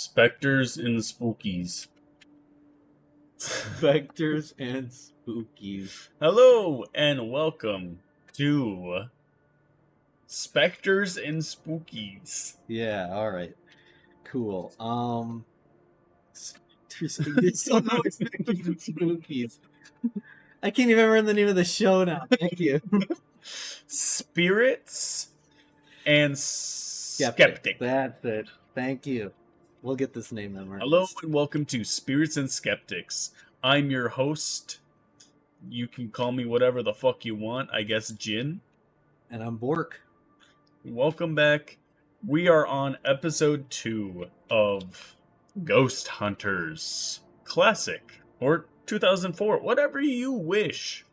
Spectres and Spookies. Specters and Spookies. Hello and welcome to Spectres and Spookies. Yeah, alright. Cool. There's so no Specters and Spookies. I can't even remember the name of the show now. Thank you. Spirits and Skeptics. That's it. Thank you. We'll get this name memorized. Hello and welcome to Spirits and Skeptics. I'm your host. You can call me whatever the fuck you want. I guess Jinn. And I'm Bork. Welcome back. We are on episode 2 of Ghost Hunters. Classic. Or 2004. Whatever you wish.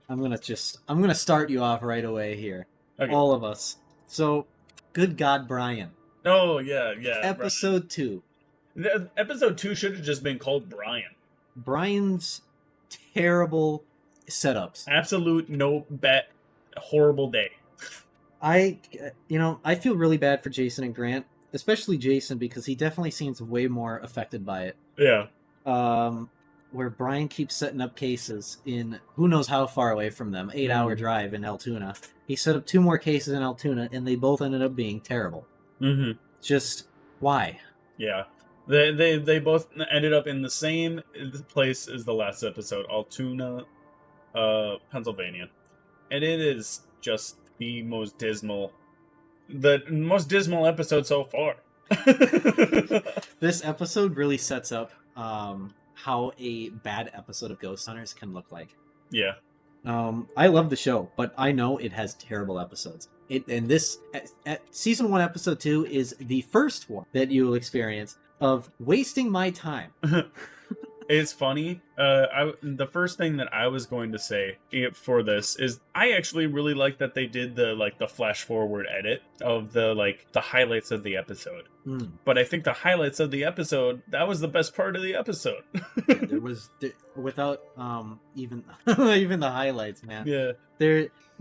I'm gonna start you off right away here. Okay. All of us. So, good God, Brian. Oh, yeah. Episode 2. Episode 2 should have just been called Brian. Brian's terrible setups. Absolute no bet. Horrible day. I feel really bad for Jason and Grant, especially Jason, because he definitely seems way more affected by it. Yeah. Where Brian keeps setting up cases in who knows how far away from them, 8-hour drive in Altoona. He set up 2 more cases in Altoona, and they both ended up being terrible. Mm-hmm. Just why? Yeah. They both ended up in the same place as the last episode, Altoona, Pennsylvania. And it is just the most dismal episode so far. This episode really sets up how a bad episode of Ghost Hunters can look like. Yeah. I love the show, but I know it has terrible episodes. Season 1, episode 2 is the first one that you will experience of wasting my time. It's funny. The first thing that I was going to say for this is I actually really like that they did the flash forward edit of the highlights of the episode. But I think the highlights of the episode, that was the best part of the episode. Without even the highlights, man. Yeah.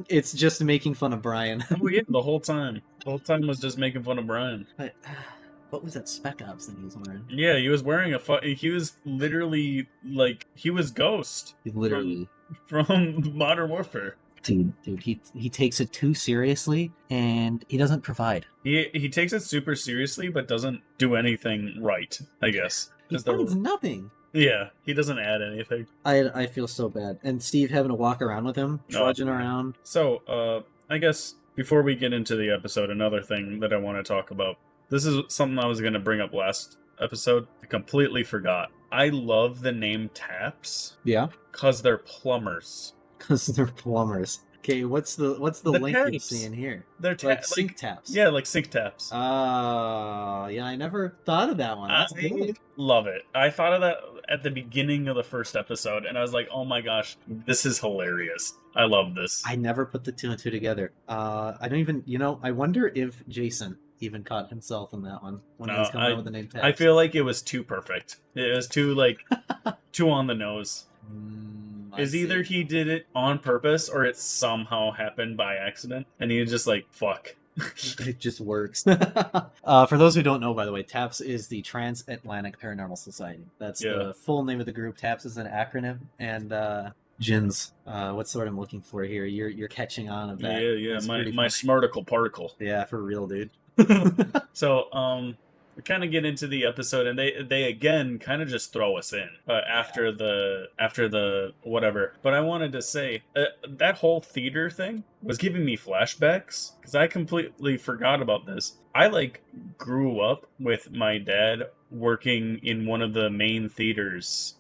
It's just making fun of Brian. Oh yeah, the whole time. The whole time was just making fun of Brian. What was that Spec Ops that he was wearing? Yeah, he was wearing he was literally he was Ghost. Literally. From Modern Warfare. Dude, he takes it too seriously, and he doesn't provide. He takes it super seriously, but doesn't do anything right, I guess. He finds nothing. Yeah, he doesn't add anything. I feel so bad. And Steve having to walk around with him, trudging around. So, I guess before we get into the episode, another thing that I want to talk about. This is something I was going to bring up last episode. I completely forgot. I love the name Taps. Yeah? Because they're plumbers. Okay, what's the link taps. you're seeing here? They're sink taps. Yeah, like sink taps. Yeah, I never thought of that one. That's good. Love it. I thought of that at the beginning of the first episode, and I was like, oh my gosh, this is hilarious. I love this. I never put the 2 and 2 together. I don't even, I wonder if Jason even caught himself in that one when he was coming up with the name Taps. I feel like it was too perfect. It was too too on the nose. Either he did it on purpose or it somehow happened by accident, and he was just like, fuck. It just works. For those who don't know, by the way, TAPS is the Transatlantic Paranormal Society. That's the full name of the group. TAPS is an acronym, and Jinn's, what's the word I'm looking for here? You're catching on of that. Yeah, my smarticle particle. Yeah, for real, dude. So, we kind of get into the episode, and they again kind of just throw us in after the whatever. But I wanted to say that whole theater thing was giving me flashbacks because I completely forgot about this. I grew up with my dad working in one of the main theaters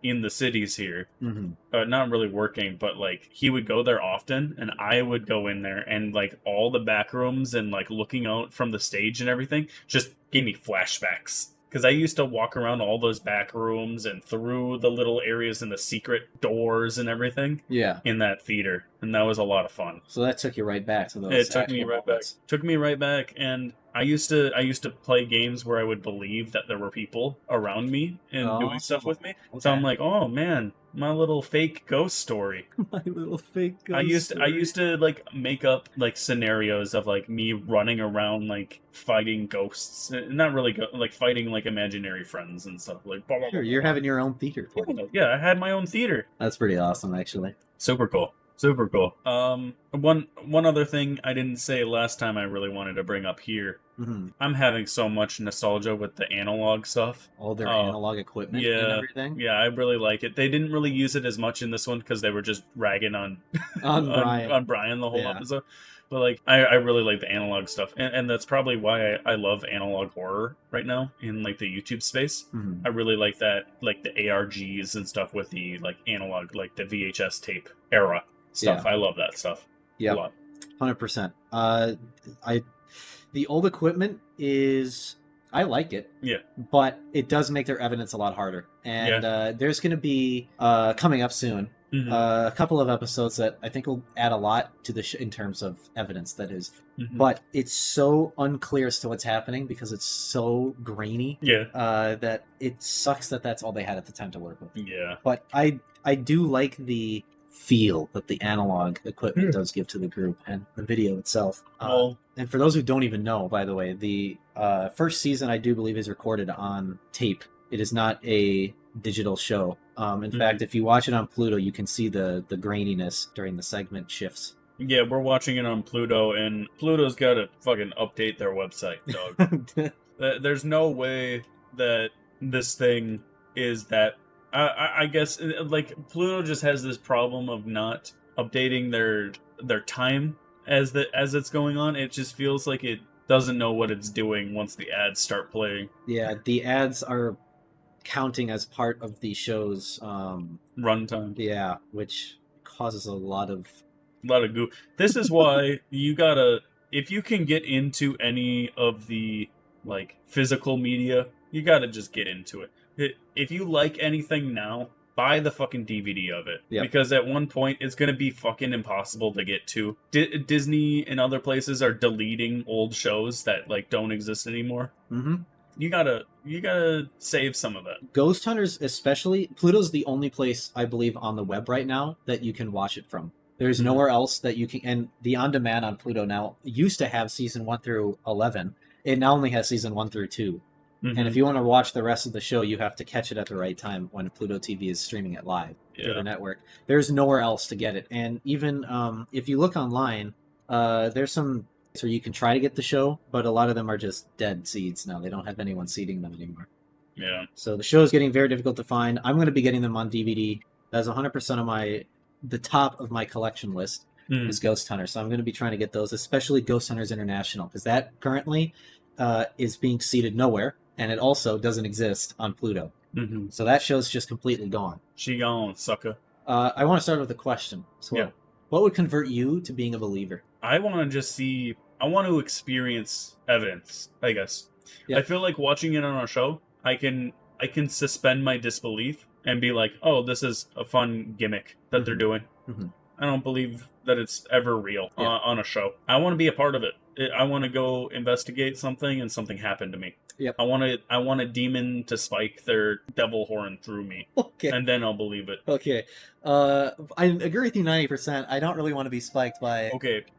in the cities here. Mm-hmm. Not really working, but he would go there often, and I would go in there, and all the back rooms and looking out from the stage and everything just gave me flashbacks. Because I used to walk around all those back rooms and through the little areas and the secret doors and everything. Yeah. In that theater. And that was a lot of fun. So that took you right back to those. It took me right back. Took me right back. And I used to play games where I would believe that there were people around me and doing stuff with me. So I'm Okay. like, oh man, my little fake ghost story. My little fake I ghost used to like make up like scenarios of like me running around like fighting ghosts, not really like fighting like imaginary friends and stuff like. Blah, blah, Sure, blah, you're blah, having your own theater blah. party. Yeah, I had my own theater. That's pretty awesome, actually. Super cool. Super cool. One other thing I didn't say last time I really wanted to bring up here. Mm-hmm. I'm having so much nostalgia with the analog stuff. All their analog equipment and everything. Yeah, I really like it. They didn't really use it as much in this one because they were just ragging on On Brian. on Brian the whole episode. But like, I really like the analog stuff, and that's probably why I love analog horror right now in like the YouTube space. Mm-hmm. I really like that, like the ARGs and stuff with the like analog, like the VHS tape era stuff. Yeah. I love that stuff. Yeah, a lot. 100%. The old equipment is, I like it. Yeah. But it does make their evidence a lot harder. And there's going to be coming up soon. Mm-hmm. A couple of episodes that I think will add a lot to the in terms of evidence, that is. Mm-hmm. But it's so unclear as to what's happening because it's so grainy. Yeah. That it sucks that that's all they had at the time to work with. Yeah. But I do like the feel that the analog equipment does give to the group and the video itself. And for those who don't even know, by the way, the first season I do believe is recorded on tape. It is not a digital show. In fact, if you watch it on Pluto, you can see the graininess during the segment shifts. Yeah, we're watching it on Pluto, and Pluto's got to fucking update their website, dog. There's no way that this thing is that. I guess like Pluto just has this problem of not updating their time as it's going on. It just feels like it doesn't know what it's doing once the ads start playing. Yeah, the ads are counting as part of the show's runtime. Yeah, which causes a lot of goo. This is why you gotta, if you can get into any of the like physical media, you gotta just get into it. If you like anything now, buy the fucking DVD of it. Yep. Because at one point, it's going to be fucking impossible to get to. Disney and other places are deleting old shows that like don't exist anymore. Mm-hmm. You gotta save some of that. Ghost Hunters especially, Pluto's the only place, I believe, on the web right now that you can watch it from. There's nowhere else that you can... And the on-demand on Pluto now used to have season 1 through 11. It now only has season 1 through 2. Mm-hmm. And if you want to watch the rest of the show, you have to catch it at the right time when Pluto TV is streaming it live through the network. There's nowhere else to get it. And even if you look online, there's some where you can try to get the show, but a lot of them are just dead seeds now. They don't have anyone seeding them anymore. Yeah. So the show is getting very difficult to find. I'm going to be getting them on DVD. That's 100% of the top of my collection list is Ghost Hunters. So I'm going to be trying to get those, especially Ghost Hunters International, because that currently is being seeded nowhere. And it also doesn't exist on Pluto. Mm-hmm. So that show's just completely gone. She gone, sucker. I want to start with a question. So what would convert you to being a believer? I want to just see... I want to experience evidence, I guess. Yep. I feel like watching it on a show, I can suspend my disbelief and be like, oh, this is a fun gimmick that they're doing. Mm-hmm. I don't believe that it's ever real on a show. I want to be a part of it. I want to go investigate something and something happened to me. Yep. I want a demon to spike their devil horn through me. Okay. And then I'll believe it. Okay. I agree with you 90%. I don't really want to be spiked by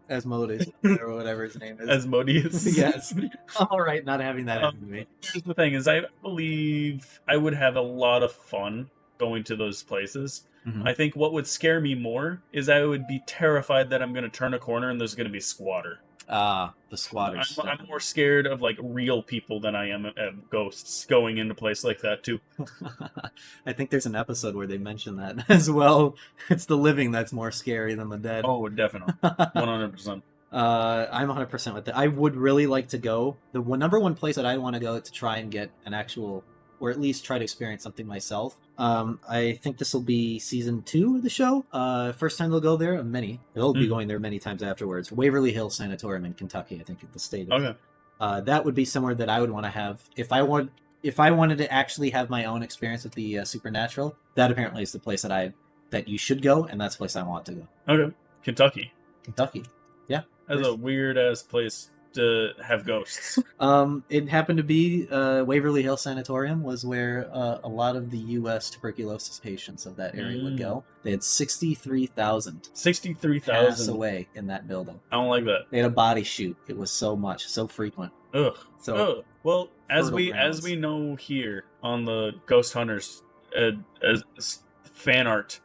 Asmodeus or whatever his name is. Asmodeus? Yes. All right, not having that happen to me. Here's the thing is I believe I would have a lot of fun going to those places. Mm-hmm. I think what would scare me more is I would be terrified that I'm going to turn a corner and there's going to be squatter. The squatters. I'm more scared of like real people than I am of ghosts going into a place like that too. I think there's an episode where they mention that as well. It's the living that's more scary than the dead. Oh, definitely. 100%. I'm 100% with that. I would really like to go. The number one place that I want to go to try and get an actual, or at least try to experience something myself. I think this will be season 2 of the show. First time they'll go there, many. They'll be going there many times afterwards. Waverly Hills Sanatorium in Kentucky, I think the state is. Okay. That would be somewhere that I would want to have. If I wanted to actually have my own experience with the supernatural, that apparently is the place that you should go, and that's the place I want to go. Okay. Kentucky. Yeah. That's a weird ass place to have ghosts? It happened to be Waverly Hill Sanatorium was where a lot of the U.S. tuberculosis patients of that area would go. They had 63,000 pass away in that building. I don't like that. They had a body shoot. It was so much, so frequent. Ugh. So well, as we grounds. know here on the Ghost Hunters fan art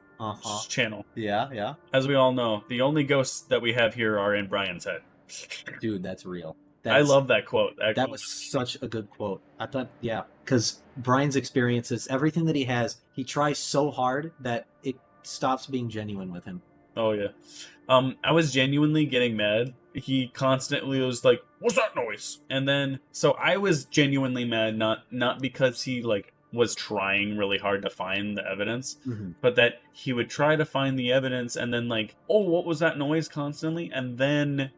channel. Yeah. As we all know, the only ghosts that we have here are in Brian's head. Dude, that's real. I love that quote. That was such a good quote. I thought, yeah, because Brian's experiences, everything that he has, he tries so hard that it stops being genuine with him. Oh yeah. I was genuinely getting mad. He constantly was like, "What's that noise?" And then, so I was genuinely mad, not because he like was trying really hard to find the evidence, but that he would try to find the evidence and then like, "Oh, what was that noise?" constantly, and then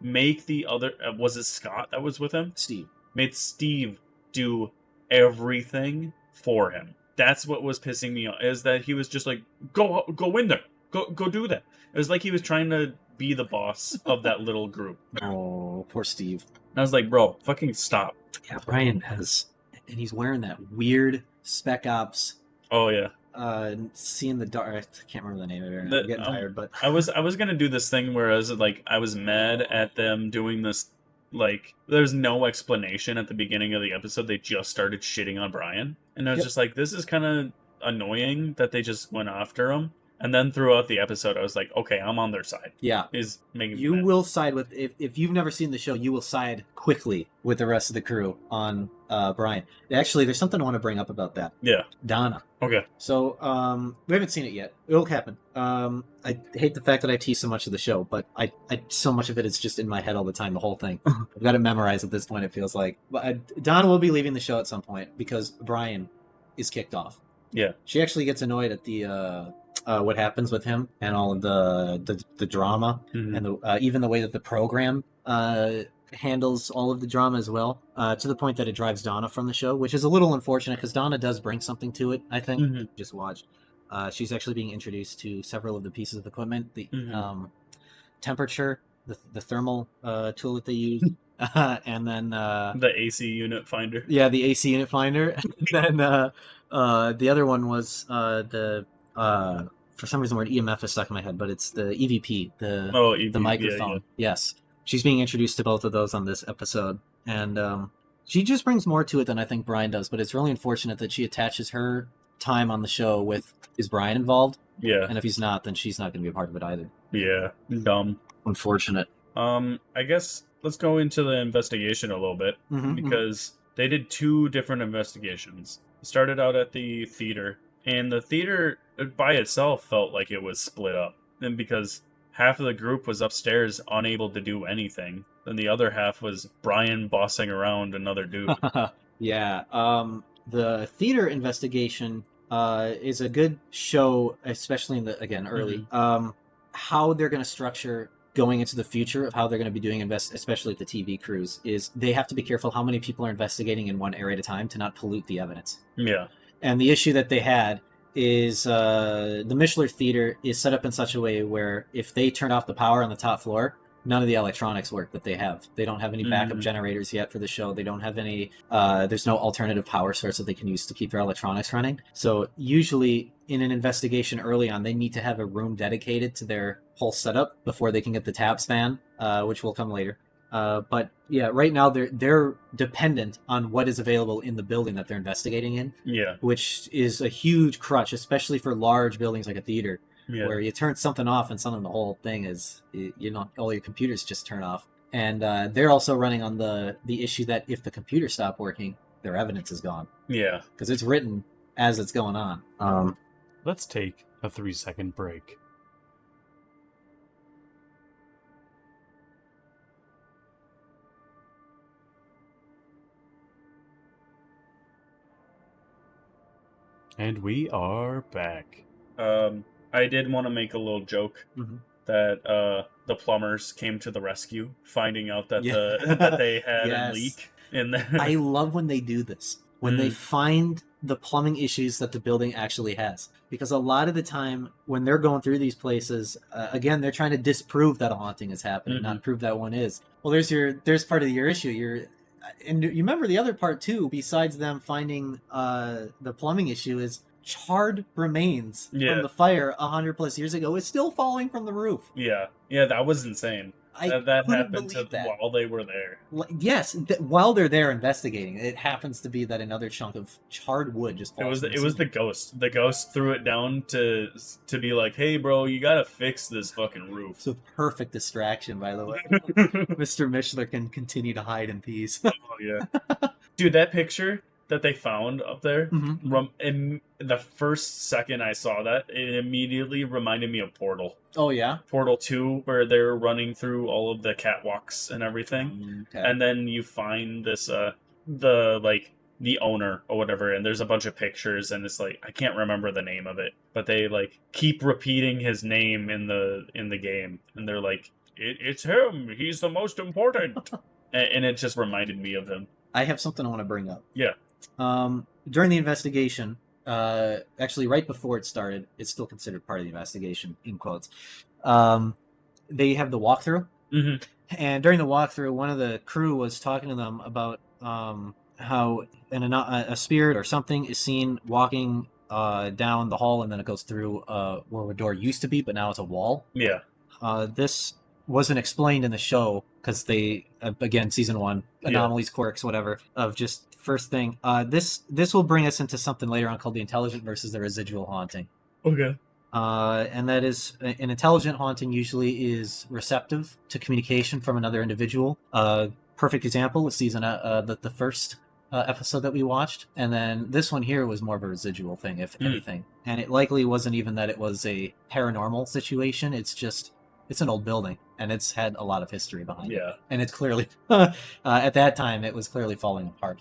make the other was it Scott that was with him? Steve made Steve do everything for him. That's what was pissing me off, is that he was just like, go in there, go do that. It was like he was trying to be the boss of that little group. Oh, poor Steve. And I was like, bro, fucking stop. Yeah, Brian has, and he's wearing that weird Spec Ops. Oh yeah. Seeing the dark. I can't remember the name of it. I'm getting tired, but I was gonna do this thing where I was mad at them doing this. Like, there's no explanation at the beginning of the episode. They just started shitting on Brian, and I was just like, this is kind of annoying that they just went after him. And then throughout the episode, I was like, okay, I'm on their side. Yeah. Is making you will side with, if you've never seen the show, you will side quickly with the rest of the crew on Brian. Actually, there's something I want to bring up about that. Yeah. Donna. Okay. So, we haven't seen it yet. It'll happen. I hate the fact that I tease so much of the show, but I so much of it is just in my head all the time, the whole thing. I've got it memorized at this point, it feels like. But Donna will be leaving the show at some point because Brian is kicked off. Yeah. She actually gets annoyed at the what happens with him and all of the drama and even the way that the program handles all of the drama as well, to the point that it drives Donna from the show, which is a little unfortunate because Donna does bring something to it, I think. Just watched. She's actually being introduced to several of the pieces of equipment, the temperature, the thermal tool that they use, and then the AC unit finder. Yeah, the AC unit finder. And then the other one was for some reason, the word EMF is stuck in my head, but it's the EVP, the microphone. Yeah. Yes. She's being introduced to both of those on this episode. And she just brings more to it than I think Brian does, but it's really unfortunate that she attaches her time on the show with, is Brian involved? Yeah. And if he's not, then she's not going to be a part of it either. Yeah. Dumb. Unfortunate. I guess let's go into the investigation a little bit, because they did two different investigations. It started out at the theater, and the theater by itself felt like it was split up. And because half of the group was upstairs unable to do anything, and the other half was Brian bossing around another dude. Yeah. The theater investigation is a good show, especially in the, again, early. How they're going to structure going into the future of how they're going to be doing especially at the TV crews, is they have to be careful how many people are investigating in one area at a time to not pollute the evidence. Yeah. And the issue that they had is the Mishler theater is set up in such a way where if they turn off the power on the top floor, none of the electronics work that they have. They don't have any backup generators yet for the show. They don't have any, there's no alternative power source that they can use to keep their electronics running. So usually in an investigation early on, they need to have a room dedicated to their whole setup before they can get the taps fan, which will come later. But yeah, right now they're dependent on what is available in the building that they're investigating in. Yeah. Which is a huge crutch, especially for large buildings like a theater. Yeah. Where you turn something off and suddenly the whole thing is, all your computers just turn off. And they're also running on the issue that if the computers stop working, their evidence is gone. Yeah. Because it's written as it's going on. Let's take a 3-second break. And we are back. I did want to make a little joke that the plumbers came to the rescue, finding out that that they had a leak in there. I love when they do this. When they find the plumbing issues that the building actually has. Because a lot of the time when they're going through these places, again, they're trying to disprove that a haunting is happening, not prove that one is. Well, there's part of your issue. And you remember the other part too, besides them finding the plumbing issue, is charred remains from the fire 100 plus years ago is still falling from the roof. Yeah, that was insane. That happened while they were there. Yes, while they're there investigating, it happens to be that another chunk of charred wood just falls. It was the ghost. The ghost threw it down to be like, "Hey, bro, you gotta fix this fucking roof." It's a perfect distraction, by the way. Mr. Mishler can continue to hide in peace. Oh yeah, dude, that picture that they found up there, and the first second I saw that, it immediately reminded me of Portal. Oh yeah, Portal 2, where they're running through all of the catwalks and everything, and then you find this the owner or whatever, and there's a bunch of pictures, and it's like I can't remember the name of it, but they like keep repeating his name in the game, and they're like, it's him, he's the most important, and it just reminded me of him. I have something I want to bring up. Yeah. During the investigation, actually right before it started, it's still considered part of the investigation, in quotes. They have the walkthrough. And during the walkthrough, one of the crew was talking to them about how a spirit or something is seen walking down the hall, and then it goes through where a door used to be, but now it's a wall. Yeah. This wasn't explained in the show because they, again, season 1, anomalies, quirks, whatever, of just first thing. This will bring us into something later on called the intelligent versus the residual haunting. Okay. And that is, an intelligent haunting usually is receptive to communication from another individual. Perfect example was the first episode that we watched. And then this one here was more of a residual thing, if anything. And it likely wasn't even that it was a paranormal situation. It's an old building, and it's had a lot of history behind it. And it's clearly, at that time, it was clearly falling apart.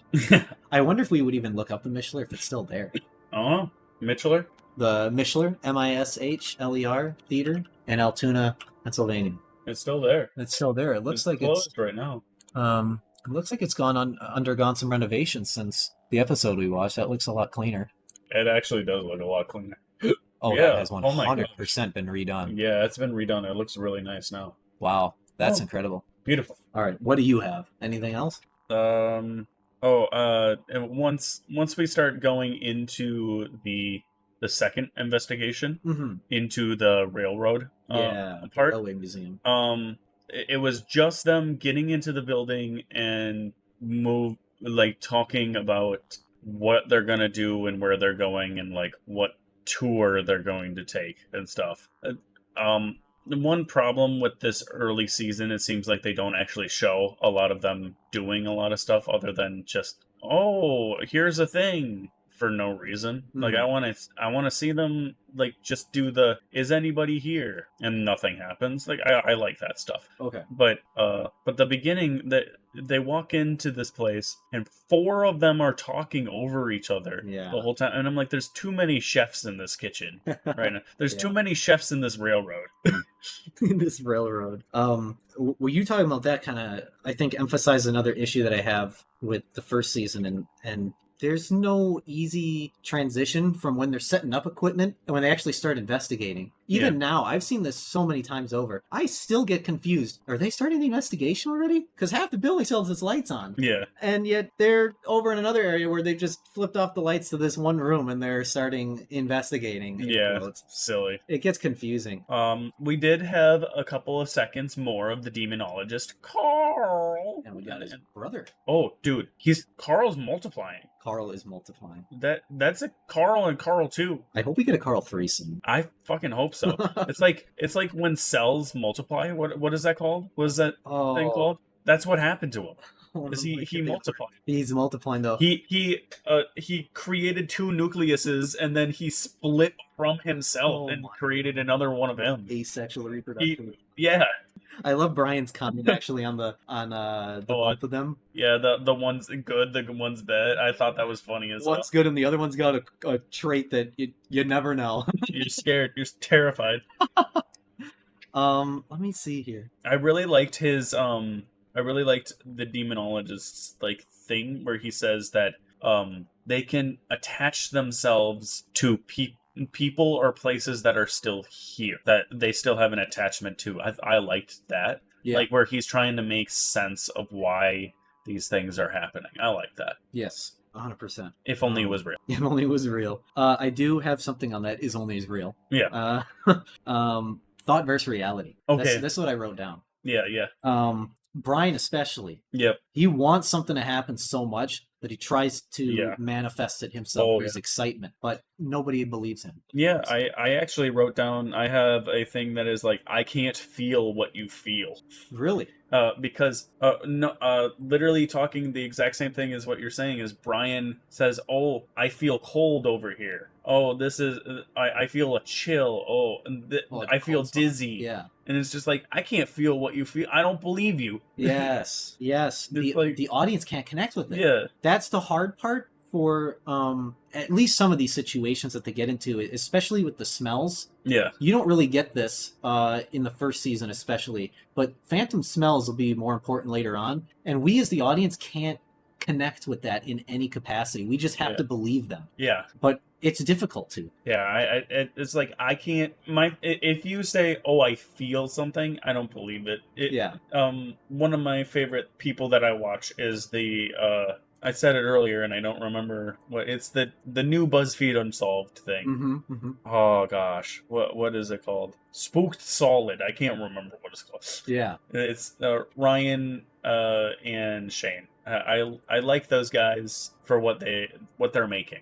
I wonder if we would even look up the Mishler if it's still there. Oh, Mishler? The Mishler, Mishler Theater in Altoona, Pennsylvania. It's still there. It's still there. It looks like closed right now. It looks like it's undergone some renovations since the episode we watched. That looks a lot cleaner. It actually does look a lot cleaner. Oh, yeah. That has 100% been redone. Yeah, it's been redone. It looks really nice now. Wow, that's incredible. Beautiful. All right, what do you have? Anything else? Once we start going into the second investigation, into the railroad part, railway museum. It was just them getting into the building and talking about what they're gonna do and where they're going and like what tour they're going to take and stuff. The one problem with this early season, it seems like they don't actually show a lot of them doing a lot of stuff other than just, oh, here's a thing, for no reason. Like I want to see them like just do the is anybody here and nothing happens. Like I like that stuff. Okay. But the beginning that they walk into this place and 4 of them are talking over each other the whole time, and I'm like, there's too many chefs in this kitchen right now. There's too many chefs in this railroad. In this railroad. Were you talking about that kind of, I think, emphasize another issue that I have with the first season, and there's no easy transition from when they're setting up equipment and when they actually start investigating. Even now, I've seen this so many times over. I still get confused. Are they starting the investigation already? Because half the building still has its lights on. Yeah. And yet they're over in another area where they've just flipped off the lights to this one room and they're starting investigating. Yeah, it's silly. It gets confusing. We did have a couple of seconds more of the demonologist, Carl. And we got his brother. Oh, dude. Carl's multiplying. Carl is multiplying. That's a Carl and Carl too. I hope we get a Carl 3 soon. I fucking hope so. It's like when cells multiply. What is that called? What is that thing called? That's what happened to him. He multiplied. He's multiplying though. He created 2 nucleuses and then he split from himself and created another one of him. Asexual reproduction. Yeah. I love Brian's comment actually on both of them. Yeah, the one's good, the one's bad. I thought that was funny as well. One's good and the other one's got a trait that you never know. You're scared. You're terrified. Let me see here. I really liked his I really liked the demonologist's thing where he says that they can attach themselves to people or places that are still here, that they still have an attachment to. I liked that. Yeah. Like where he's trying to make sense of why these things are happening. I like that. Yes, 100%. If only it was real. If only it was real. I do have something on that. Is only is real. Yeah. Thought versus reality. Okay. That's what I wrote down. Yeah. Brian especially. Yep. He wants something to happen so much that he tries to manifest it himself for his excitement, but nobody believes him. Yeah, I actually wrote down, I have a thing that is like, I can't feel what you feel. Really? Because literally talking the exact same thing as what you're saying is Brian says, "Oh, I feel cold over here. Oh, this is I feel a chill. Oh, I feel dizzy." Yeah. And it's just like, I can't feel what you feel. I don't believe you. Yes. The audience can't connect with it. Yeah. That's the hard part for at least some of these situations that they get into, especially with the smells. Yeah. You don't really get this in the first season especially, but phantom smells will be more important later on. And we as the audience can't connect with that in any capacity. We just have to believe them. Yeah. But it's difficult to. Yeah, it's like I can't. If you say, "Oh, I feel something," I don't believe it. Yeah. One of my favorite people that I watch is the. I said it earlier, and I don't remember what it's the new BuzzFeed Unsolved thing. Mm-hmm. Oh gosh, what is it called? Spooked Solid. I can't remember what it's called. Yeah. It's Ryan and Shane. I like those guys for what they're making.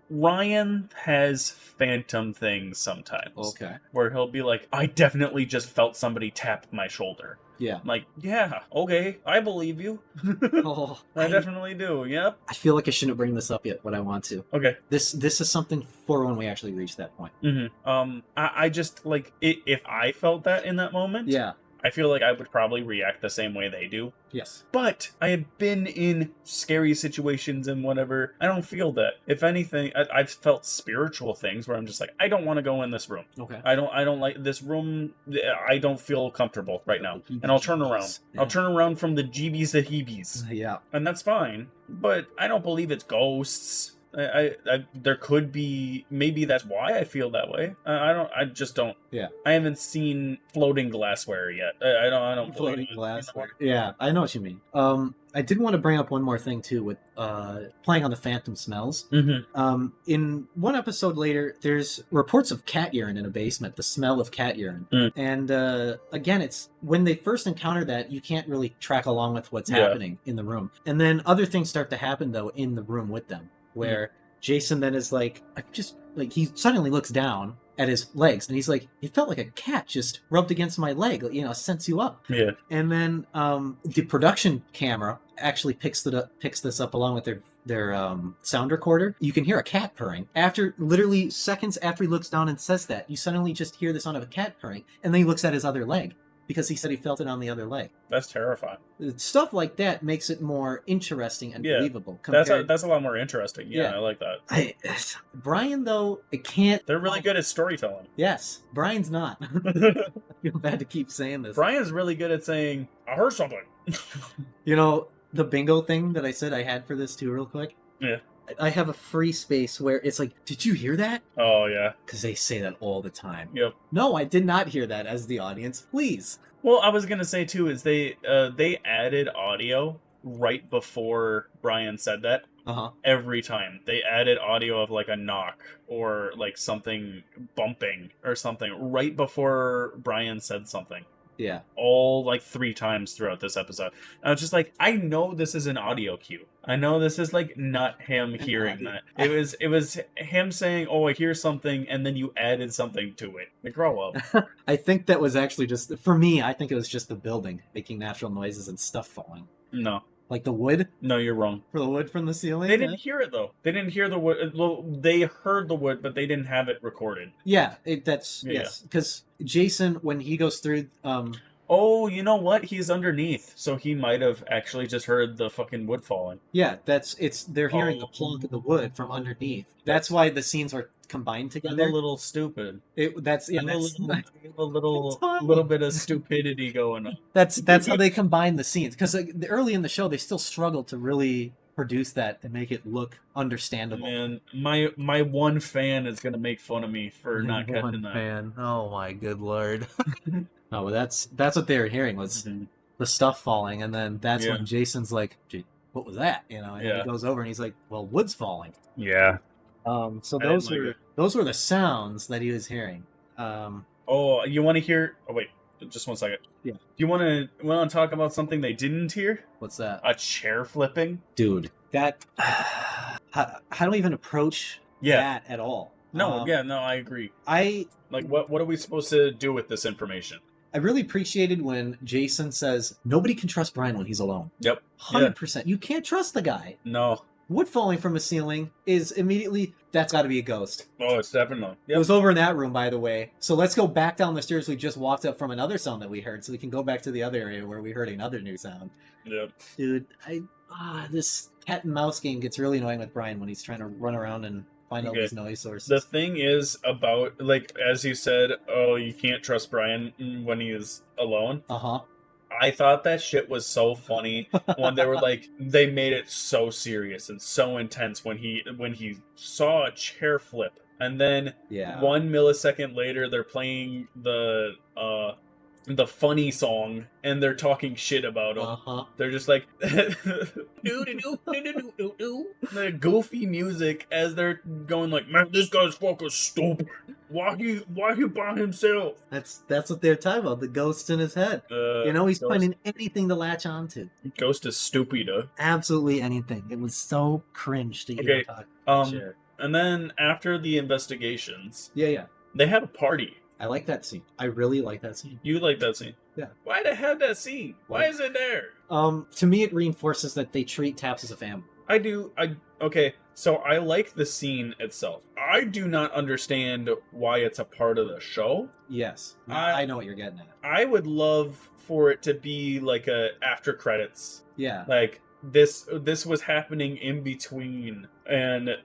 Ryan has phantom things sometimes. Okay. Where he'll be like, I definitely just felt somebody tap my shoulder. Yeah. I'm like, yeah, okay, I believe you. I definitely do. Yep. I feel like I shouldn't bring this up yet, but I want to. Okay. This is something for when we actually reach that point. Mm-hmm. I just like if I felt that in that moment. Yeah. I feel like I would probably react the same way they do. Yes. But I have been in scary situations and whatever. I don't feel that. If anything, I've felt spiritual things where I'm just like, I don't want to go in this room. Okay. I don't like this room. I don't feel comfortable right now. And I'll turn around. Yeah. I'll turn around from the jeebies to heebies. Yeah. And that's fine. But I don't believe it's ghosts. There could be, maybe that's why I feel that way. I just don't. Yeah. I haven't seen floating glassware yet. I don't floating glassware. Yeah, I know what you mean. I did want to bring up one more thing too with playing on the phantom smells. Mm-hmm. In one episode later, there's reports of cat urine in a basement, the smell of cat urine. And again, it's when they first encounter that, you can't really track along with what's happening in the room. And then other things start to happen though in the room with them, where Jason then is like, he suddenly looks down at his legs and he's like, it felt like a cat just rubbed against my leg, sends you up. Yeah. And then the production camera actually picks this up along with their sound recorder. You can hear a cat purring. After literally seconds after he looks down and says that, you suddenly just hear the sound of a cat purring, and then he looks at his other leg, because he said he felt it on the other leg. That's terrifying. Stuff like that makes it more interesting and believable. That's a lot more interesting. Yeah, I like that. Brian, though, it can't... They're really good at storytelling. Yes. Brian's not. I feel bad to keep saying this. Brian's really good at saying, I heard something. The bingo thing that I said I had for this too, real quick? Yeah. I have a free space where it's like, did you hear that? Oh, yeah. Because they say that all the time. Yep. No, I did not hear that as the audience. Please. Well, I was going to say, too, is they added audio right before Brian said that. Uh-huh. Every time. They added audio of, like, a knock or, like, something bumping or something right before Brian said something. Yeah. All, like, 3 times throughout this episode. I was just like, I know this is an audio cue. I know this is, like, not him hearing that. It was him saying, oh, I hear something, and then you added something to it. Like, grow up. I think that was actually just, for me, I think it was just the building making natural noises and stuff falling. No. Like the wood? No, you're wrong. For the wood from the ceiling? They didn't hear it, though. They didn't hear the wood. Well, they heard the wood, but they didn't have it recorded. Yeah, yes. Because Jason, when he goes through... Oh, you know what? He's underneath, so he might have actually just heard the fucking wood falling. Yeah, they're hearing the plunk of the wood from underneath. That's why the scenes are combined together. I'm a little stupid. A little bit of stupidity going on. That's how they combine the scenes, because early in the show they still struggle to really produce that and make it look understandable. Man, my one fan is gonna make fun of me for not catching One that. fan. Oh my good lord. No, but that's what they were hearing was Mhm. the stuff falling, and then that's Yeah. when Jason's like, what was that? And Yeah. he goes over and he's like, well, wood's falling. Yeah. So I didn't those like were it. those were the sounds that he was hearing. Oh, you want to hear? Oh wait, just 1 second. Yeah. Do you want to talk about something they didn't hear? What's that? A chair flipping. Dude, that how do we even approach that at all? No, no, I agree. I What are we supposed to do with this information? I really appreciated when Jason says nobody can trust Brian when he's alone. Yep. 100%. You can't trust the guy. No. Wood falling from a ceiling is immediately, that's got to be a ghost. Oh, it's definitely. It was over in that room, by the way. So let's go back down the stairs we just walked up from another sound that we heard, so we can go back to the other area where we heard another new sound. Yep. Dude, this cat and mouse game gets really annoying with Brian when he's trying to run around and find all these noise sources. The thing is about, like, as you said, oh, you can't trust Brian when he is alone. Uh-huh. I thought that shit was so funny when they were like, they made it so serious and so intense when he saw a chair flip, and then 1 millisecond later they're playing the funny song and they're talking shit about him. Uh-huh. They're just like the goofy music as they're going like, man, this guy's fucking stupid. Why he by himself? That's what they're talking about. The ghost in his head. He's finding anything to latch onto. Ghost is stupider. Absolutely anything. It was so cringe to hear talk. And then after the investigations, they had a party. I like that scene. I really like that scene. You like that scene? Yeah. Why they have that scene? Why is it there? To me, it reinforces that they treat Taps as a family. I do. Okay. So I like the scene itself. I do not understand why it's a part of the show. Yes, I know what you're getting at. I would love for it to be like a after credits. Yeah. Like this was happening in between, and it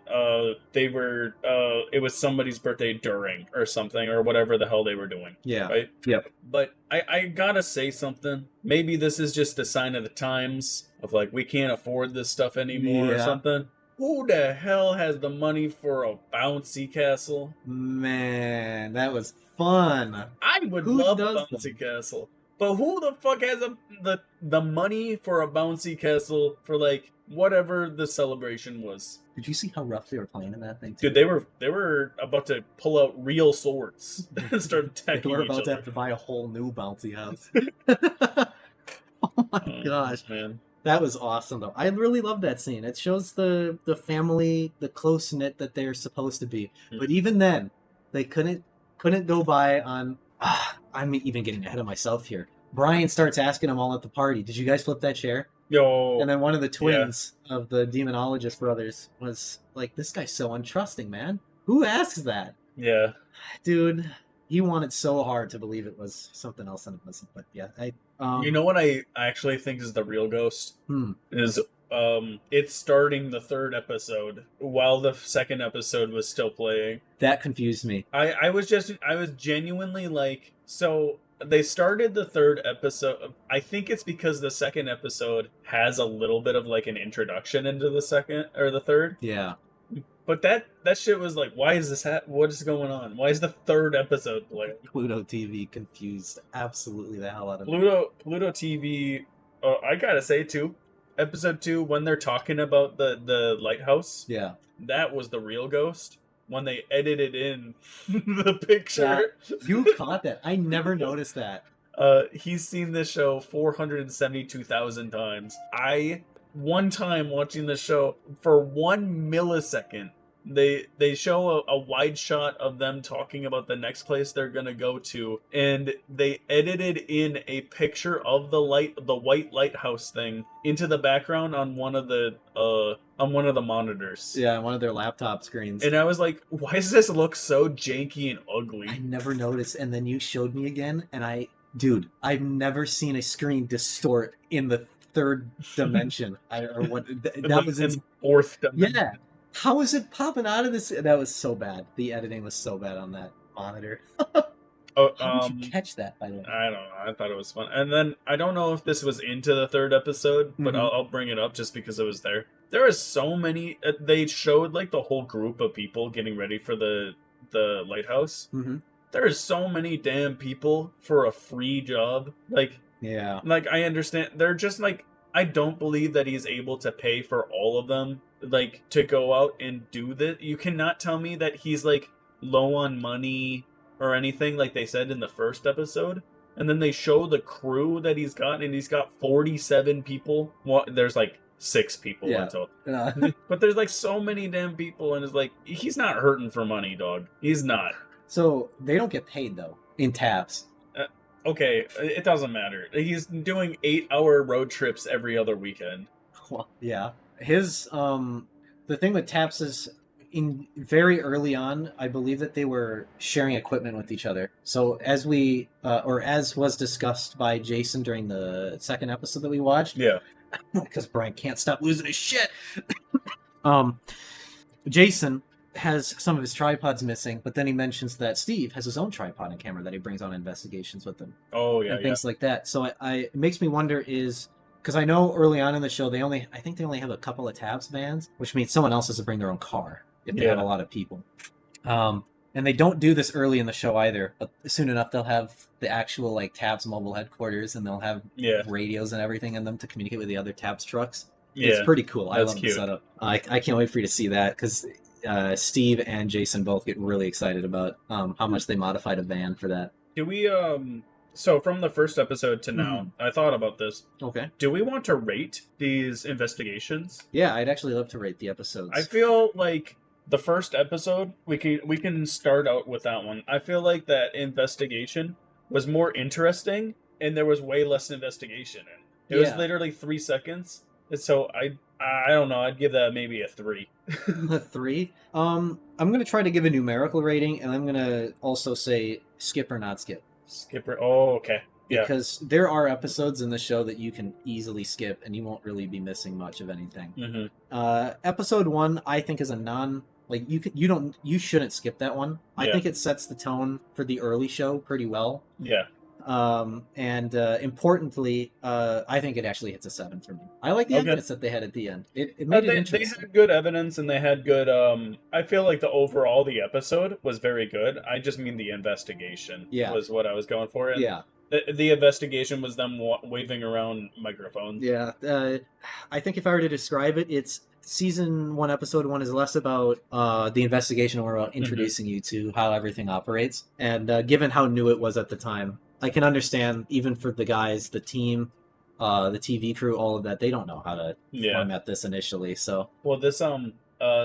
was somebody's birthday during or something or whatever the hell they were doing. Yeah. Right? Yep. But I gotta say something. Maybe this is just a sign of the times of like, we can't afford this stuff anymore or something. Who the hell has the money for a bouncy castle? Man, that was fun. I would love a bouncy castle. But who the fuck has the money for a bouncy castle for like whatever the celebration was? Did you see how rough they were playing in that thing too? Dude, they were about to pull out real swords and start attacking They were each about other. to have to buy a whole new bouncy house. Oh my gosh, man. That was awesome, though. I really love that scene. It shows the family, the close knit that they're supposed to be. Mm-hmm. But even then, they couldn't go by on. I'm even getting ahead of myself here. Brian starts asking them all at the party, "Did you guys flip that chair?" Yo. And then one of the twins of the demonologist brothers was like, "This guy's so untrusting, man. Who asks that?" Yeah, dude. He wanted so hard to believe it was something else than it wasn't. But yeah, you know what I actually think is the real ghost? Is it's starting the third episode while the second episode was still playing. That confused me. I was genuinely like, so they started the third episode. I think it's because the second episode has a little bit of like an introduction into the second or the third. Yeah. But that shit was like, why is this what is going on? Why is the third episode playing? Pluto TV confused absolutely the hell out of me. Pluto TV, I gotta say too, episode 2, when they're talking about the lighthouse, that was the real ghost. When they edited in the picture. You caught that. I never noticed that. He's seen this show 472,000 times. One time watching the show, for 1 millisecond, they show a wide shot of them talking about the next place they're gonna go to, and they edited in a picture of the white lighthouse thing into the background on one of the monitors. Yeah, one of their laptop screens. And I was like, why does this look so janky and ugly? I never noticed, and then you showed me again, and I've never seen a screen distort in the third dimension. That was in fourth dimension. Yeah. How is it popping out of this? That was so bad. The editing was so bad on that monitor. Oh, How did you catch that, by the way? I don't know. I thought it was fun. And then I don't know if this was into the third episode, but I'll bring it up just because it was there. There are so many. They showed like the whole group of people getting ready for the lighthouse. Mm-hmm. There are so many damn people for a free job. Yeah. Like I understand. They're just like, I don't believe that he's able to pay for all of them. Like to go out and do this. You cannot tell me that he's like low on money or anything like they said in the first episode. And then they show the crew that he's got, and he's got 47 people. Well, there's like 6 people in total. But there's like so many damn people, and it's like, he's not hurting for money, dog. He's not. So they don't get paid, though, in tabs. Okay, it doesn't matter. He's doing 8-hour road trips every other weekend. Well, yeah. His, the thing with taps is, in very early on, I believe that they were sharing equipment with each other. So as we, or as was discussed by Jason during the second episode that we watched, Yeah. because Brian can't stop losing his shit. Jason has some of his tripods missing, but then he mentions that Steve has his own tripod and camera that he brings on investigations with him. Oh yeah, and things like that. So it makes me wonder is. Because I know early on in the show, I think they only have a couple of tabs vans, which means someone else has to bring their own car if they have a lot of people. And they don't do this early in the show either. But soon enough, they'll have the actual like tabs mobile headquarters, and they'll have radios and everything in them to communicate with the other tabs trucks. Yeah, it's pretty cool. I love the setup. I can't wait for you to see that because Steve and Jason both get really excited about how much they modified a van for that. Do we So from the first episode to now, I thought about this. Okay. Do we want to rate these investigations? Yeah, I'd actually love to rate the episodes. I feel like the first episode, we can start out with that one. I feel like that investigation was more interesting, and there was way less investigation in it. It was literally 3 seconds. And so I don't know. I'd give that maybe a 3. A 3? I'm going to try to give a numerical rating, and I'm going to also say skip or not skip. Skipper. Oh, okay. Yeah. Because there are episodes in the show that you can easily skip, and you won't really be missing much of anything. Mm-hmm. Episode 1, I think, is a you shouldn't skip that one. I think it sets the tone for the early show pretty well. Yeah. And importantly, I think it actually hits a 7 for me. I like the evidence that they had at the end. It made it interesting. They had good evidence, and they had good. I feel like the episode was very good. I just mean the investigation was what I was going for. And the investigation was them waving around microphones. Yeah. I think if I were to describe it, it's season 1, episode 1 is less about the investigation and more about introducing you to how everything operates. And given how new it was at the time, I can understand, even for the guys, the team, the TV crew, all of that, they don't know how to format this initially. So, well, this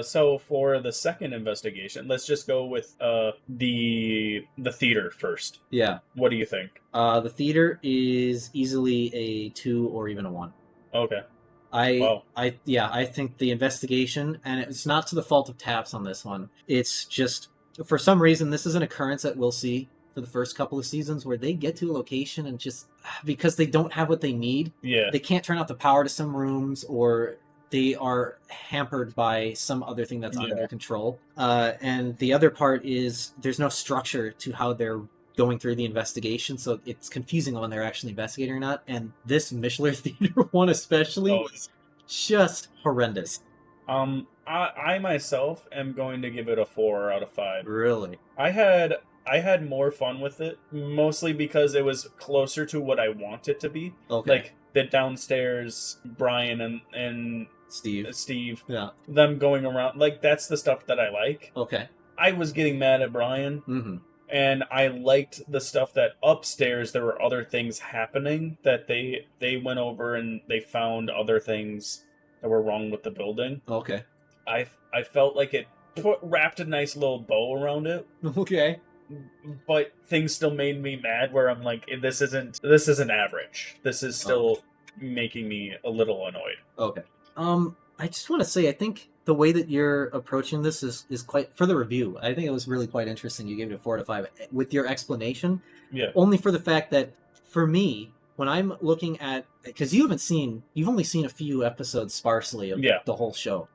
so for the second investigation, let's just go with the theater first. Yeah. What do you think? The theater is easily a 2 or even a 1. Okay. I think the investigation, and it's not to the fault of Taps on this one. It's just, for some reason, this is an occurrence that we'll see for the first couple of seasons where they get to a location and just, because they don't have what they need, they can't turn off the power to some rooms, or they are hampered by some other thing that's under their control. And the other part is there's no structure to how they're going through the investigation, so it's confusing when they're actually investigating or not. And this Mishler theater one especially was just horrendous. I myself am going to give it a 4 out of 5. Really? I had more fun with it, mostly because it was closer to what I want it to be. Okay. Like the downstairs Brian and Steve. Yeah. Them going around, like that's the stuff that I like. Okay. I was getting mad at Brian. Mm-hmm. And I liked the stuff that upstairs there were other things happening, that they went over and they found other things that were wrong with the building. Okay. I felt like it wrapped a nice little bow around it. Okay. But things still made me mad, where I'm like, this isn't average. This is still making me a little annoyed. Okay. I just want to say, I think the way that you're approaching this is quite, for the review, I think it was really quite interesting. You gave it a 4 out of 5 with your explanation. Yeah. Only for the fact that, for me, when I'm looking at, because you've only seen a few episodes sparsely of the whole show.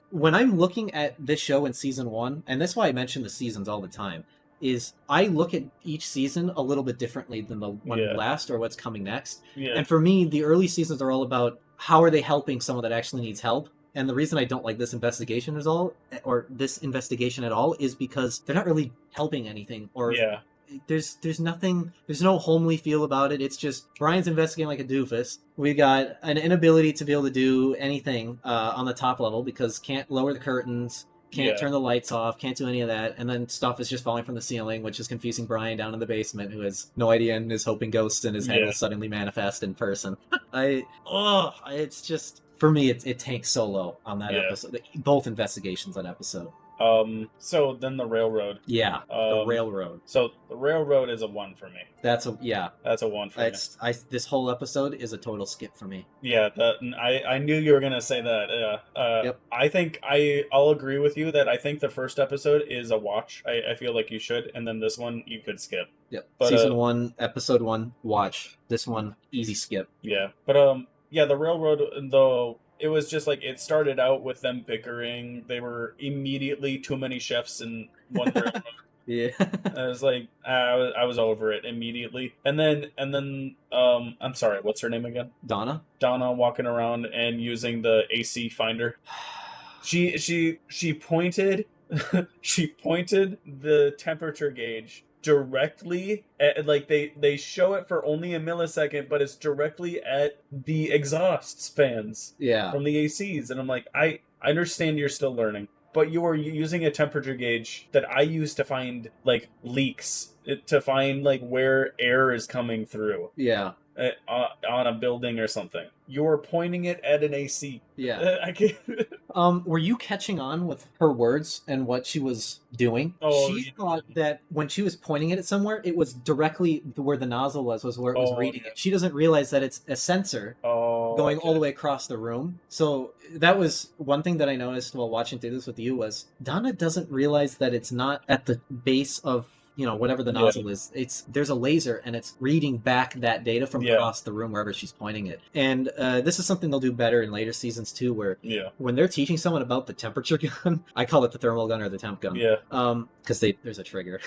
When I'm looking at this show in season 1, and that's why I mention the seasons all the time, is I look at each season a little bit differently than the one Yeah. last or what's coming next. Yeah. And for me, the early seasons are all about how are they helping someone that actually needs help. And the reason I don't like this investigation at all is because they're not really helping anything, or Yeah. there's nothing, there's no homely feel about it. It's just Brian's investigating like a doofus. We got an inability to be able to do anything on the top level because can't lower the curtains, can't turn the lights off, can't do any of that, and then stuff is just falling from the ceiling, which is confusing Brian down in the basement, who has no idea and is hoping ghosts in his head will suddenly manifest in person. It's just, for me, it tanks so low on that episode. Both investigations on episode. So then the railroad. Yeah, the railroad. So the railroad is a 1 for me. That's a 1 for me. This whole episode is a total skip for me. Yeah, I knew you were gonna say that. Yep. I think I'll agree with you that I think the first episode is a watch. I feel like you should, and then this one you could skip. Yep. But, Season 1, episode 1, watch. This one, easy skip. Yeah, but the railroad, though, it was just like it started out with them bickering. They were immediately too many chefs in one railroad. Yeah. I was like, I was over it immediately. And then I'm sorry, what's her name again? Donna walking around and using the AC finder. She pointed she pointed the temperature gauge directly at, like, they show it for only a millisecond, but it's directly at the exhaust fans from the ACs, and I'm like, I understand you're still learning, but you are using a temperature gauge that I use to find like leaks, to find like where air is coming through on a building or something. You're pointing it at an AC. I can't. Were you catching on with her words and what she was doing? She thought that when she was pointing it at somewhere, it was directly where the nozzle was where it was reading it. She doesn't realize that it's a sensor going all the way across the room. So that was one thing that I noticed while watching through this with you, was Donna doesn't realize that it's not at the base of, whatever the nozzle is. There's a laser and it's reading back that data from across the room wherever she's pointing it. And this is something they'll do better in later seasons too, where when they're teaching someone about the temperature gun, I call it the thermal gun or the temp gun. Because there's a trigger.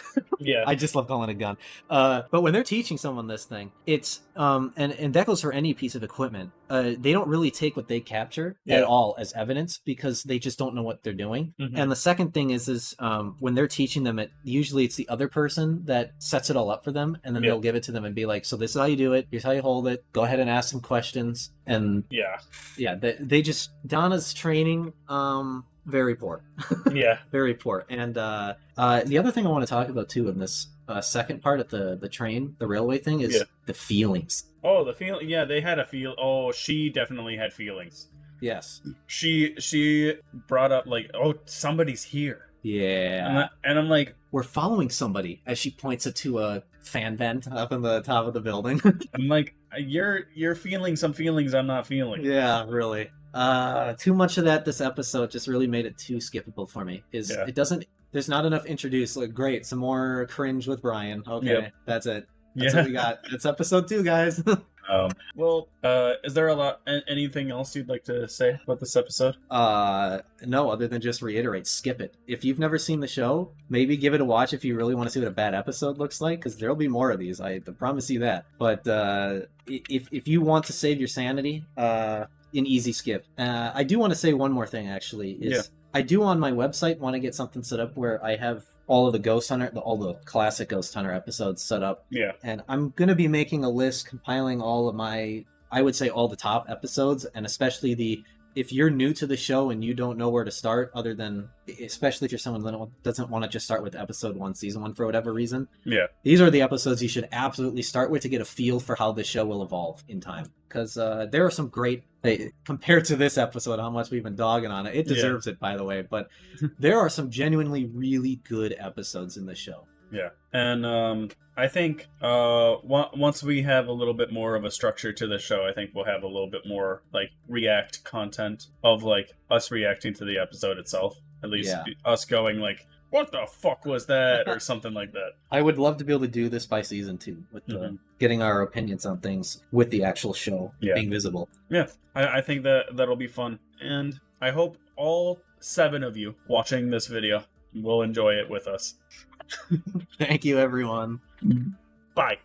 I just love calling it a gun. But when they're teaching someone this thing, it's and that goes for any piece of equipment. They don't really take what they capture at all as evidence, because they just don't know what they're doing. And the second thing is when they're teaching them, usually it's the other person that sets it all up for them, and then they'll give it to them and be like, so this is how you do it, here's how you hold it, go ahead and ask some questions. And they just, Donna's training, very poor. Very poor. And the other thing I want to talk about too in this second part of the railway thing is the feelings. The feeling. They had a feel. She definitely had feelings. Yes. She brought up like, somebody's here. Yeah. And I'm like, we're following somebody, as she points it to a fan vent up in the top of the building. I'm like, you're feeling some feelings I'm not feeling. Yeah, really. Too much of that this episode just really made it too skippable for me. It doesn't, there's not enough introduced. Like, great, some more cringe with Brian. Okay, that's it. That's what we got. It's episode 2, guys. Is there anything else you'd like to say about this episode? No, other than just reiterate, skip it. If you've never seen the show, maybe give it a watch if you really want to see what a bad episode looks like, because there'll be more of these. I promise you that. But if you want to save your sanity, an easy skip. I do want to say one more thing, actually. I do on my website want to get something set up where I have all of the Ghost Hunter, all the classic Ghost Hunter episodes set up. And I'm going to be making a list, compiling all of my, I would say all the top episodes, and especially if you're new to the show and you don't know where to start, other than, especially if you're someone that doesn't want to just start with episode 1, season 1 for whatever reason. These are the episodes you should absolutely start with to get a feel for how the show will evolve in time. Because there are some great, compared to this episode, how much we've been dogging on it. It deserves it, by the way. But there are some genuinely really good episodes in the show. And I think once we have a little bit more of a structure to the show, I think we'll have a little bit more like react content of like us reacting to the episode itself. At least us going like, what the fuck was that? Or something like that. I would love to be able to do this by season 2 with getting our opinions on things with the actual show being visible. I think that'll be fun. And I hope all 7 of you watching this video will enjoy it with us. Thank you, everyone. Bye.